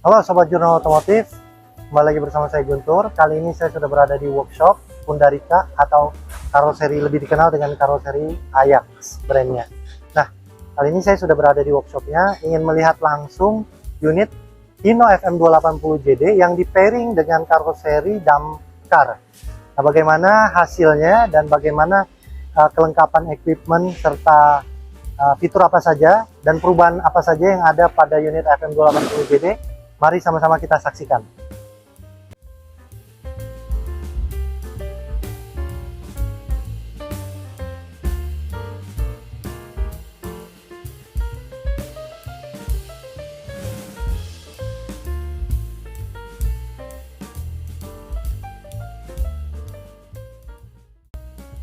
Halo Sobat Jurnal Otomotif, kembali lagi bersama saya Guntur. Kali ini saya sudah berada di workshop Pundarica atau karoseri lebih dikenal dengan karoseri Ajax brandnya. Nah, kali ini saya sudah berada di workshopnya, ingin melihat langsung unit Hino FM280JD yang di pairing dengan karoseri damkar. Nah, bagaimana hasilnya dan bagaimana kelengkapan equipment serta fitur apa saja dan perubahan apa saja yang ada pada unit FM280JD. Mari sama-sama kita saksikan.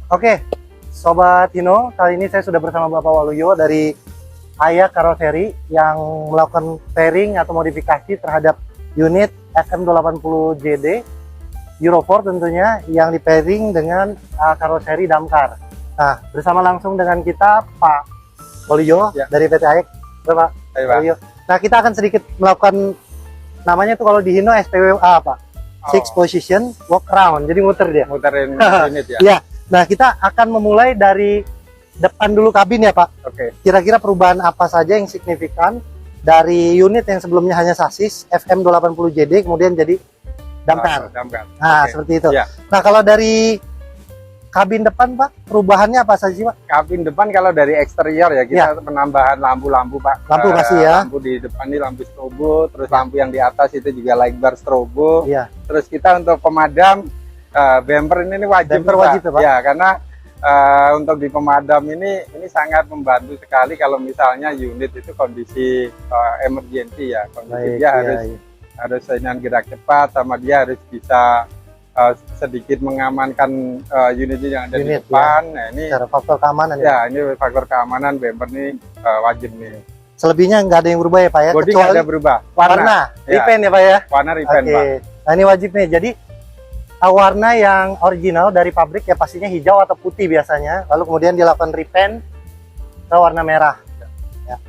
Oke, Sobat Hino, kali ini saya sudah bersama Bapak Waluyo dari Ajax Karoseri yang melakukan pairing atau modifikasi terhadap unit FM280JD Euro 4 tentunya yang di pairing dengan karoseri damkar. Nah, bersama langsung dengan kita Pak Waluyo ya, dari PT Ajax. Pak Waluyo. Nah, kita akan sedikit melakukan namanya tuh kalau di Hino SPWA Pak. Six position walk around. Jadi muter dia. Muterin unit ya. Ya. Nah, kita akan memulai dari depan dulu kabin ya Pak. Oke. Kira-kira perubahan apa saja yang signifikan dari unit yang sebelumnya hanya sasis FM280JD kemudian jadi damkar. Nah, seperti itu. Ya. Nah, kalau dari kabin depan Pak, perubahannya apa saja sih Pak? Kabin depan kalau dari eksterior ya kita penambahan lampu-lampu Pak. Lampu pasti ya. Lampu di depan ini lampu strobo, terus lampu yang di atas itu juga light bar strobo. Iya. Terus kita untuk pemadam bumper ini wajib, wajib ya, Pak? Ya, karena untuk di pemadam ini sangat membantu sekali kalau misalnya unit itu kondisi emergency ya, kondisi dia harus gerak cepat, sama dia harus bisa sedikit mengamankan unit yang ada di depan. Ya. Nah, ini faktor keamanan ya. Ini faktor keamanan bumper ini wajib nih. Selebihnya nggak ada yang berubah ya Pak ya? Bodi nggak ada berubah. Warna ya. repaint ya Pak ya? Warna repaint Pak. Nah, ini wajib nih. Jadi warna yang original dari pabrik ya pastinya hijau atau putih biasanya, lalu kemudian dilakukan repaint ke warna merah ya.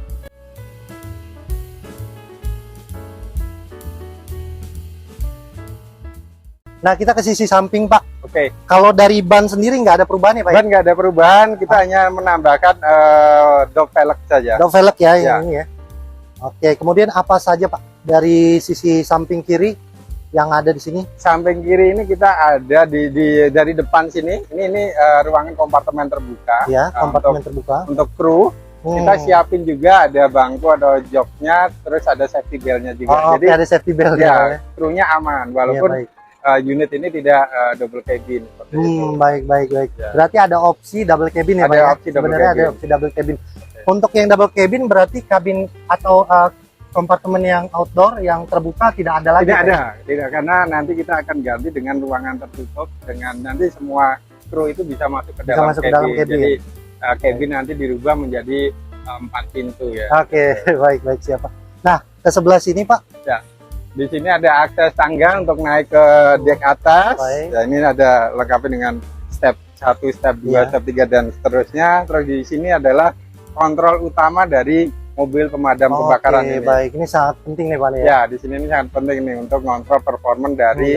Nah, kita ke sisi samping Pak. Oke. Kalau dari ban sendiri nggak ada perubahan ya Pak? Ban nggak ada perubahan, kita hanya menambahkan dog velg saja. Dog velg ya, ini ya. Oke, kemudian apa saja Pak dari sisi samping kiri yang ada di sini? Samping kiri ini kita ada dari depan sini. Ini ruangan kompartemen terbuka. Ya, kompartemen terbuka. Untuk kru, kita siapin juga ada bangku, ada joknya, terus ada safety beltnya juga. Jadi ada safety belt ya. Krunya aman, walaupun unit ini tidak double cabin. Baik. Ya. Berarti ada opsi double cabin ya Pak ya? Sebenarnya ada opsi double cabin. Untuk yang double cabin berarti kabin atau kompartemen yang outdoor yang terbuka tidak ada lagi? Tidak, karena nanti kita akan ganti dengan ruangan tertutup, dengan nanti semua kru itu bisa masuk ke dalam cabin. Jadi cabin nanti dirubah menjadi 4 pintu ya. Oke, baik siapa. Nah, ke sebelah sini Pak. Ya, di sini ada akses tangga untuk naik ke deck atas. Ya, ini ada lengkapi dengan step 1, step 2, step 3 dan seterusnya. Terus di sini adalah kontrol utama dari mobil pemadam kebakaran ini. Baik, ini sangat penting nih Pak ya. Ya, di sini ini sangat penting nih untuk kontrol performa dari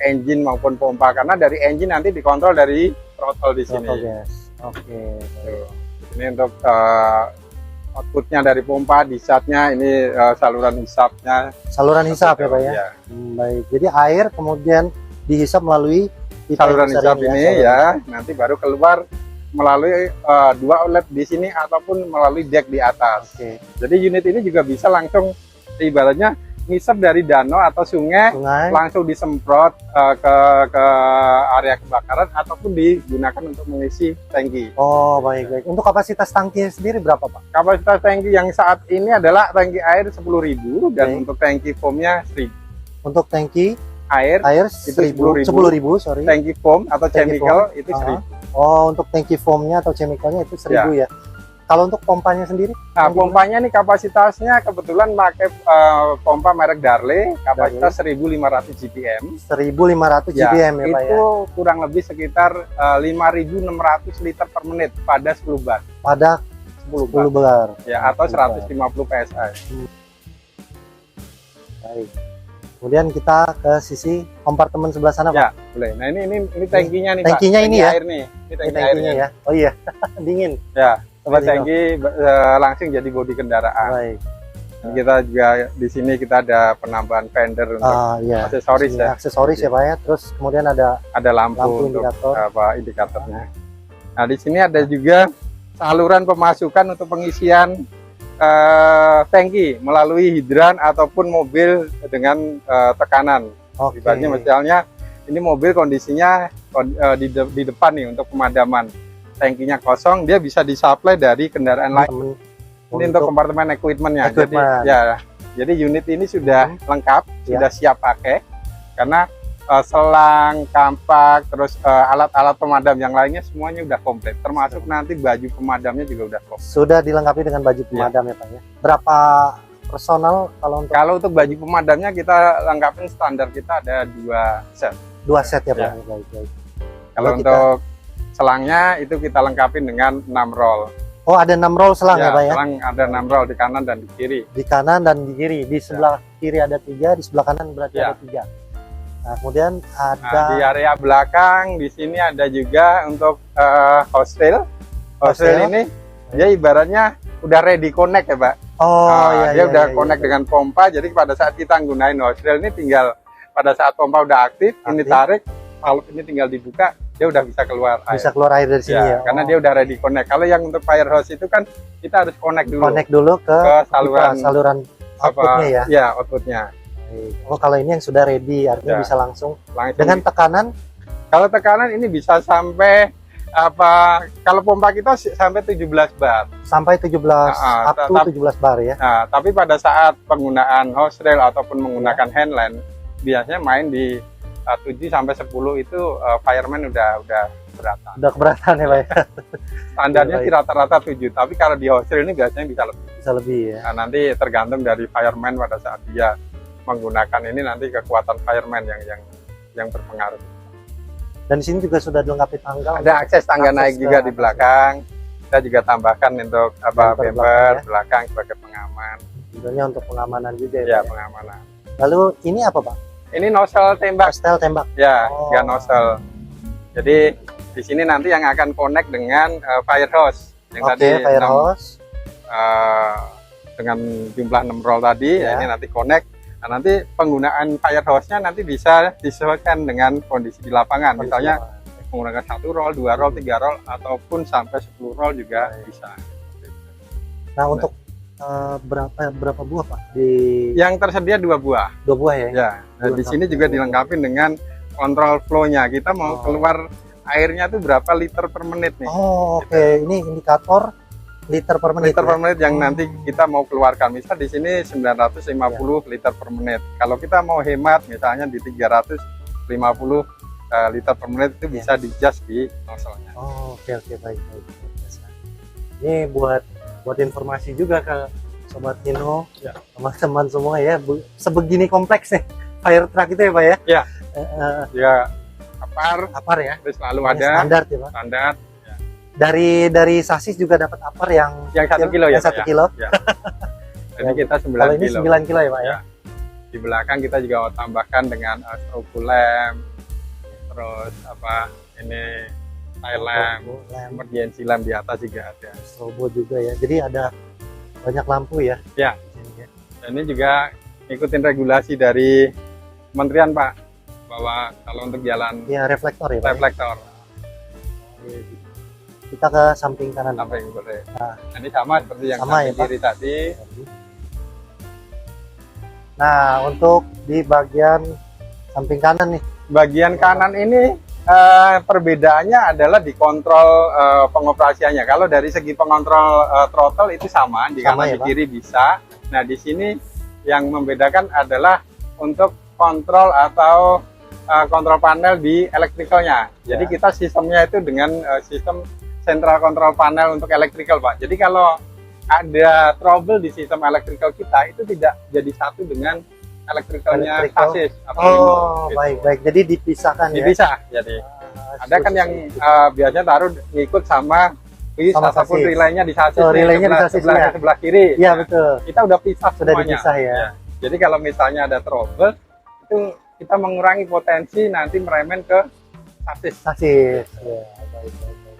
engine maupun pompa, karena dari engine nanti dikontrol dari throttle di sini. Oke. Ini untuk outputnya dari pompa, disatnya ini saluran hisapnya. Saluran hisap ya Pak ya. Baik, jadi air kemudian dihisap melalui saluran hisap ini ya, nanti baru keluar melalui 2 outlet di sini ataupun melalui deck di atas. Jadi unit ini juga bisa langsung ibaratnya ngisap dari danau atau sungai. Langsung disemprot ke area kebakaran ataupun digunakan untuk mengisi tangki. Baik. Untuk kapasitas tangki sendiri berapa Pak? Kapasitas tangki yang saat ini adalah tangki air 10.000 dan untuk tangki foamnya 1.000. Untuk tangki air itu 10.000, sorry. Tangki foam atau chemical itu 1.000. Untuk tangki foamnya atau chemicalnya itu 1.000 ya. Kalau untuk pompanya sendiri? Nah, pompanya nih kapasitasnya kebetulan pakai pompa merek Darley, kapasitas 1.500 GPM. 1.500 GPM ya Pak ya. Itu kurang lebih sekitar 5.600 liter per menit pada 10 bar. Pada 10 bar. Ya, atau 150 PSI. Baik. Kemudian kita ke sisi kompartemen sebelah sana, Pak. Ya, boleh. Nah, ini tangkinya nih, Pak. Tangkinya ini Tangki ya? air nih. Ini Ini tangki tangkinya airnya. ya. Oh iya, dingin. Ya, Sobat ini tangki langsung jadi bodi kendaraan. Baik. Dan kita juga di sini kita ada penambahan fender untuk Iya. aksesoris Sini ya. aksesoris ya, Pak ya. Terus kemudian ada Ada lampu, lampu untuk indikator. indikatornya. Nah, di sini ada juga saluran pemasukan untuk pengisian tangki melalui hidran ataupun mobil dengan tekanan. Oke. Ibaratnya misalnya ini mobil kondisinya di depan nih untuk pemadaman. Tangkinya kosong, dia bisa disuplai dari kendaraan lain. Ini untuk kompartemen equipmentnya. Equipment. Jadi unit ini sudah lengkap, Ya. sudah siap pakai. Karena selang, kampak, terus alat-alat pemadam yang lainnya semuanya udah komplit. Termasuk nanti baju pemadamnya juga udah komplit. Sudah dilengkapi dengan baju pemadam ya, Pak ya. Berapa personal kalau untuk Untuk baju pemadamnya kita lengkapin standar kita ada 2 set. 2 set ya, Pak? Ya. Baik, baik. Kalau Kalau kita- untuk selangnya itu kita lengkapin dengan 6 roll. Oh, ada 6 roll selang ya, Pak ya? Selang ada 6 roll di kanan dan di kiri. Di kanan dan di kiri. Di sebelah kiri ada 3, di sebelah kanan berarti Ya. ada 3. Nah, kemudian Nah, ada di area belakang di sini ada juga untuk hostel. Hostel. Hostel ini dia ibaratnya udah ready connect ya, Pak. oh Nah, iya dia iya, udah iya, connect iya. dengan pompa. Jadi pada saat kita gunain hostel ini tinggal pada saat pompa udah aktif, ini Aktif. tarik, valve ini tinggal dibuka, dia udah bisa keluar air. Bisa keluar air dari sini ya. Karena dia udah ready connect. Kalau yang untuk fire hose itu kan kita harus connect dulu connect dulu ke ke saluran saluran outputnya ya. Ya, outputnya. Baik. Oh, kalau ini yang sudah ready artinya Ya. bisa langsung Langsung dengan tekanan kalau tekanan ini bisa sampai kalau pompa kita sampai 17 bar. sampai 17 up to 17 bar ya. Nah, tapi pada saat penggunaan hose rail ataupun menggunakan handline biasanya main di 7 sampai 10 itu fireman udah beratan. Udah keberatan ya, Pak ya. Standarnya Baik. sih rata-rata 7, tapi kalau di hose rail ini biasanya bisa lebih. Bisa lebih ya. Nah, nanti tergantung dari fireman pada saat dia menggunakan ini, nanti kekuatan fireman yang berpengaruh. Dan di sini juga sudah dilengkapi tangga. Ada akses tangga Akses naik ke juga di atas. belakang. Kita juga tambahkan untuk Bumper bumper belakang, belakang sebagai pengaman. Tentunya untuk pengamanan juga ya, Ya, Pak ya. pengamanan. Lalu ini apa, Pak? Ini nozzle tembak. Hostel tembak. Ya, Oh. nggak nozzle. Jadi di sini nanti yang akan connect dengan fire hose yang Oke, tadi fire 6, hose. dengan jumlah 6 roll tadi. Ya. Ya, ini nanti connect. Nah, nanti penggunaan fire hose-nya nanti bisa disesuaikan dengan kondisi di lapangan. Misalnya menggunakan 1 roll, 2 roll, 3 roll, ataupun sampai 10 roll juga bisa. Nah, untuk berapa buah, Pak? Di Yang tersedia 2 buah. 2 buah ya. Ya, nah, di sini juga dilengkapi dengan kontrol flow-nya. Kita mau keluar airnya tuh berapa liter per menit nih. Oh, oke. Ini indikator liter per menit. Liter per ya? menit yang nanti kita mau keluarkan. Misal di sini 950 liter per menit. Kalau kita mau hemat misalnya di 350 liter per menit itu bisa di-adjust di nozzle-nya. Oh, oke baik. Biasa. Ini buat informasi juga ke Sobat Hino, Ya. teman-teman semua ya. Sebegini kompleksnya fire truck itu ya, Pak ya? Ya. Ya, Apar ya? terus selalu Ini ada standar ya, Pak. standar Dari sasis juga dapat apar yang 1 kilo ya, yang 1 Pak, ya? kilo. Jadi kita 9 Kalau ini kilo. 9 kilo ya, Pak ya? Ya. Di belakang kita juga mau tambahkan dengan strobo lamp, terus ini tail lamp, Lamp, emergency lamp di atas juga ada. strobo juga ya. Jadi ada banyak lampu ya. Ya. di sini ya. Dan ini juga ikutin regulasi dari Kementerian, Pak, bahwa kalau untuk jalan Ya, reflektor ya, Pak. ya? reflektor Kita ke samping kanan. apa yang boleh. Nah. Ini sama seperti yang Sama samping ya, Pak? kiri tadi. Nah, untuk di bagian samping kanan nih. Bagian kanan ini perbedaannya adalah di kontrol pengoperasiannya. Kalau dari segi pengontrol throttle itu sama, di Sama kanan ya, di Pak? kiri bisa. Nah, di sini yang membedakan adalah untuk kontrol atau kontrol panel di elektrikalnya. Jadi Ya. kita sistemnya itu dengan sistem central control panel untuk elektrikal, Pak. Jadi kalau ada trouble di sistem elektrikal kita itu tidak jadi satu dengan elektrikalnya Elektrikal. chassis atau Oh, remote, gitu. baik. Jadi dipisahkan ya. Dipisah. Jadi ada kan yang biasanya taruh ngikut sama bis Sama ataupun sasis. relaynya di sasis Oh, nih, relaynya di sebelah, sasis, sebelah, ya. sebelah kiri. Iya, Nah, betul. kita udah pisah Sudah semuanya. dipisah ya. Jadi kalau misalnya ada trouble, itu kita mengurangi potensi nanti meremen ke sasis. Sasis. Ya, baik, baik, baik.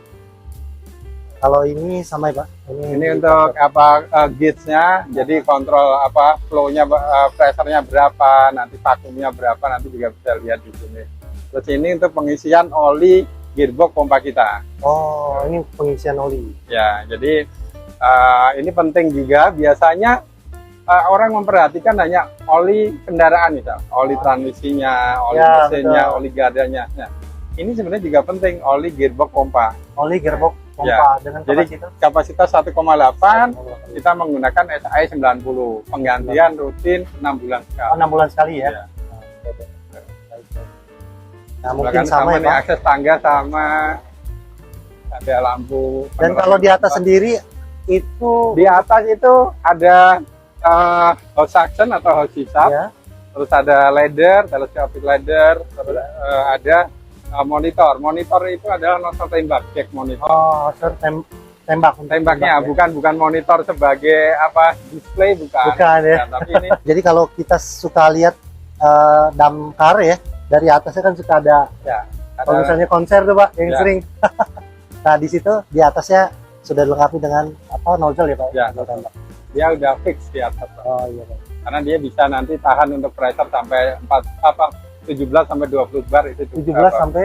Kalau ini sama ya Pak? Ini untuk apa gauge-nya, jadi kontrol apa flow-nya, pressure-nya berapa, nanti vakumnya berapa, nanti juga bisa lihat di sini. Terus ini untuk pengisian oli gearbox pompa kita. Oh, ini pengisian oli. Ya, jadi ini penting juga. Biasanya orang memperhatikan hanya oli kendaraan, misal oli transmisinya, oli Ya, mesinnya, betul. oli gardanya. Nah, ini sebenarnya juga penting, oli gearbox pompa. Oli gearbox pompa Ya, dengan jadi kapasitas kapasitas 1,8, kita menggunakan SAE 90, penggantian rutin 6 bulan sekali. 6 bulan sekali ya. Ya. Nah, mungkin Bahkan sama ya nih, Pak. akses tangga sama, ada lampu. Dan kalau di atas sendiri itu Di atas itu ada hose suction atau hose hisap, ya. terus ada ladder, telescopic ladder, terus ada monitor. Monitor itu adalah nozzle tembak, check monitor. Oh, tembak untuk Tembaknya tembak, ya. bukan monitor sebagai apa display, bukan. Bukan ya. Tapi ini Jadi kalau kita suka lihat damkar ya, dari atasnya kan suka ada ya kalau ada, misalnya konser tuh Pak yang Ya. sering. Nah, di situ di atasnya sudah dilengkapi dengan apa nozzle ya Pak? Ya. Nozzle tembak. dia udah fix di atas, Oh iya Pak. karena dia bisa nanti tahan untuk pressure sampai 17 sampai 20 bar itu 17 cukup. sampai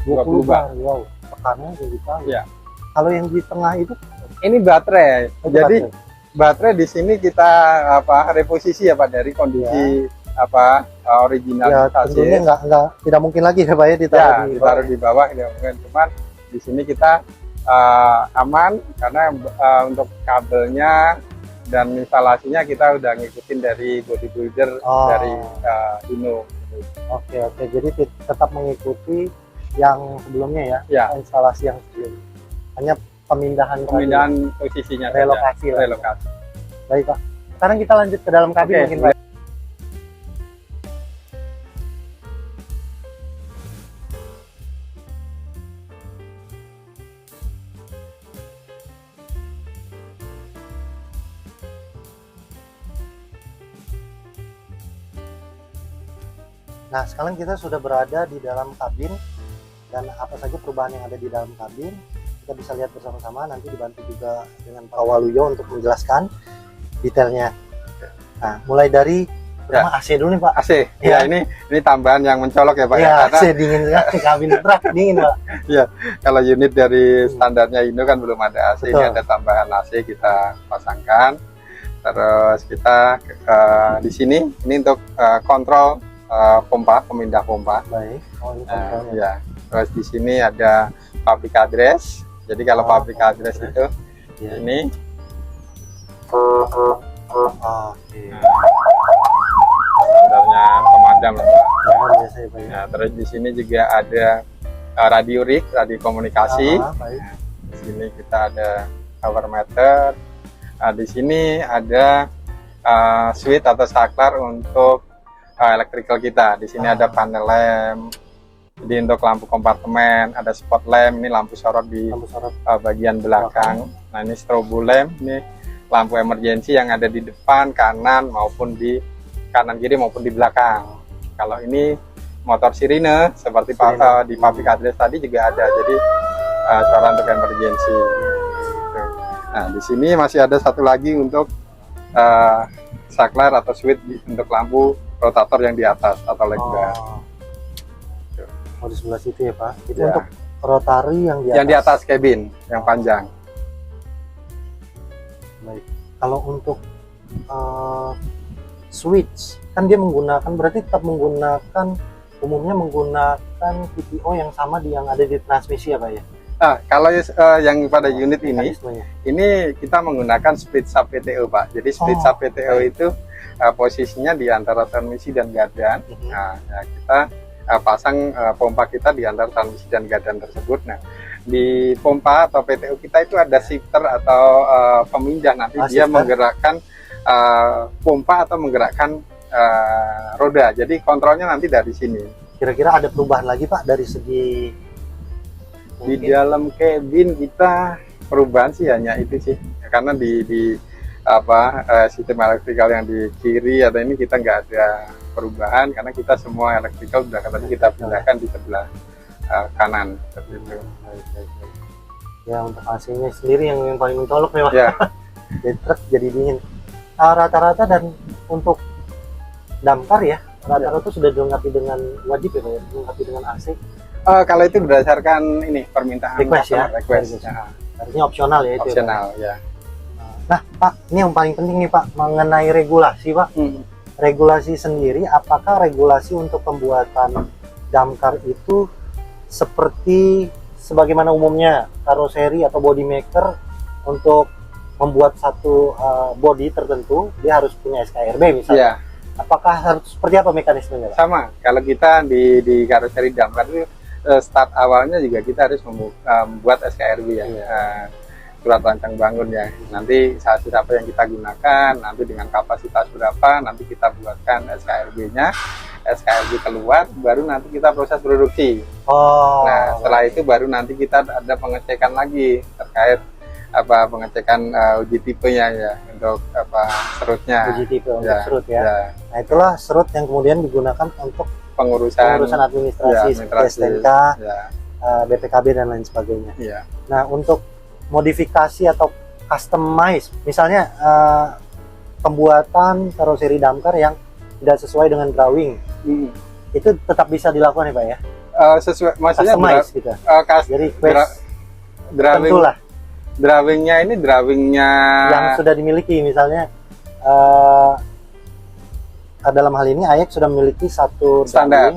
20 20 bar. Wow, tekanannya jadi kali. Ya. Kalau yang di tengah itu Ini baterai. itu Jadi baterai. baterai di sini kita apa reposisi ya Pak dari kondisi apa original ya tentunya sasis. nggak tidak mungkin lagi ya Pak ya ditaruh Ya, di ditaruh di bawah tidak mungkin. Cuman di sini kita aman karena untuk kabelnya dan instalasinya kita udah ngikutin dari bodybuilder Oh. dari Hino. Oke, jadi tetap mengikuti yang sebelumnya ya, Ya, instalasi yang sebelumnya. Hanya pemindahan pemindahan posisinya saja. relokasi lah. Relokasi. Baik Pak. Sekarang kita lanjut ke dalam kabin Oke, mungkin Pak. Nah, sekarang kita sudah berada di dalam kabin dan apa saja perubahan yang ada di dalam kabin kita bisa lihat bersama-sama, nanti dibantu juga dengan Pak Waluyo untuk menjelaskan detailnya. Nah, mulai dari pertama AC dulu nih Pak. AC. Ya. Ya, ini tambahan yang mencolok ya Pak ya. Ya, Karena AC dingin sekali, kabin truk dingin Pak. kalau unit dari standarnya Hino kan belum ada AC, ini Betul. ada tambahan AC kita pasangkan. Terus kita di sini ini untuk kontrol pompa, pemindah pompa. Baik. Oh, ini Nah, kontrolnya. ya. Terus di sini ada public address. Jadi kalau Oh, public address itu Ya. ini Oke. standarnya pemadam lah Pak. Luar biasa ya Pak ya. Nah, terus di sini juga ada radio rig, radio komunikasi. Baik. Di sini kita ada power meter. Nah, di sini ada switch atau saklar untuk electrical kita. Di sini ada panel lamp. Jadi untuk lampu kompartemen, ada spot lamp, ini lampu sorot di Lampu sorot. bagian belakang. Nah, ini strobo lamp, ini lampu emergency yang ada di depan, kanan maupun di kanan kiri maupun di belakang. Kalau ini motor sirine seperti Sirine. di public address tadi juga ada. Jadi suara untuk emergency. Gitu. Nah, di sini masih ada satu lagi untuk saklar atau switch untuk lampu rotator yang di atas atau leg bar. Oh, di sebelah situ ya Pak. Itu Ya. untuk rotary yang di atas. Yang di atas cabin, yang panjang. Baik. Kalau untuk switch, kan dia menggunakan, berarti tetap menggunakan, umumnya menggunakan PTO yang sama yang ada di transmisi ya Pak ya? Nah, kalau yang pada unit ini Mekanismenya. kita menggunakan split sub PTO Pak. Jadi split Oh, sub PTO itu posisinya di antara transmisi dan gardan. Nah, ya, kita pasang pompa kita di antara transmisi dan gardan tersebut. Nah, di pompa atau PTO kita itu ada shifter atau pemindah, nanti dia Shifter. menggerakkan pompa atau menggerakkan roda. Jadi kontrolnya nanti dari sini. Kira-kira ada perubahan lagi Pak dari segi Di dalam cabin kita perubahan sih hanya itu sih, karena di sistem elektrikal yang di kiri atau ini kita nggak ada perubahan karena kita semua elektrikal sudah tadi kita pindahkan di sebelah kanan seperti itu. Ya untuk AC-nya sendiri yang paling mencolok nih Pak. Ya. Jadi truk jadi dingin. Rata-rata dan untuk damkar ya rata-rata sudah dilengkapi dengan wajib ya Pak ya, dilengkapi dengan AC. Kalau itu berdasarkan ini permintaan Request ya? request. Harusnya opsional ya itu. Opsional ya. Nah Pak, ini yang paling penting nih Pak mengenai regulasi Pak. Regulasi sendiri, apakah regulasi untuk pembuatan damkar itu seperti sebagaimana umumnya karoseri atau body maker untuk membuat satu body tertentu dia harus punya SKRB misalnya. Apakah harus seperti apa mekanismenya Pak? Sama, kalau kita di karoseri damkar itu start awalnya juga kita harus membuat SKRB ya. Surat rancang bangun ya. Nanti chassis apa yang kita gunakan, nanti dengan kapasitas berapa, nanti kita buatkan SKRB-nya. SKRB keluar, baru nanti kita proses produksi. Nah, setelah itu baru nanti kita ada pengecekan lagi terkait pengecekan uji tipenya ya untuk serutnya. Uji tipe untuk serut ya. Nah, itulah serut yang kemudian digunakan untuk pengurusan administrasi, STNK, BPKB dan lain sebagainya. Nah, untuk modifikasi atau customize, misalnya pembuatan karoseri damkar yang tidak sesuai dengan drawing, itu tetap bisa dilakukan ya Pak ya? Sesuai, maksudnya customize gitu. Jadi drawingnya ini yang sudah dimiliki, misalnya dalam hal ini AYAK sudah memiliki satu standar.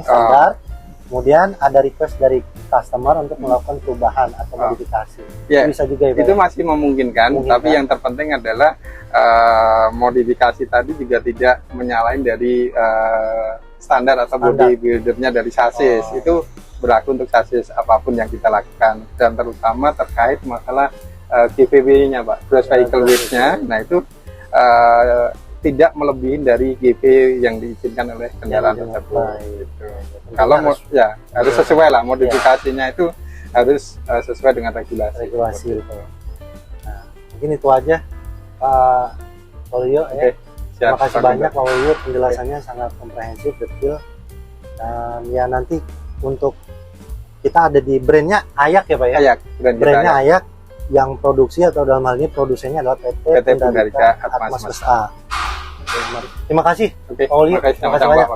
Kemudian ada request dari customer untuk melakukan perubahan atau modifikasi. Bisa juga ya Pak? Itu masih memungkinkan, tapi yang terpenting adalah modifikasi tadi juga tidak menyalahin dari standar atau body buildernya dari chassis. Itu berlaku untuk chassis apapun yang kita lakukan, dan terutama terkait masalah GVW-nya Pak, gross vehicle weight-nya. Nah itu tidak melebihi dari GP yang diizinkan oleh kendaraan tersebut. Gitu. Kalau harus sesuai lah modifikasinya itu harus sesuai dengan regulasi. Itu. Nah, mungkin itu aja Pak Waluyo. Terima kasih banyak Pak Waluyo, penjelasannya sangat komprehensif, detail. Dan ya nanti untuk kita ada di brandnya AYAK ya Pak ya. AYAK, brandnya AYAK yang produksi atau dalam hal ini produsennya adalah PT Pundarika Atmas SA. Terima kasih. Terima kasih. Terima kasih banyak.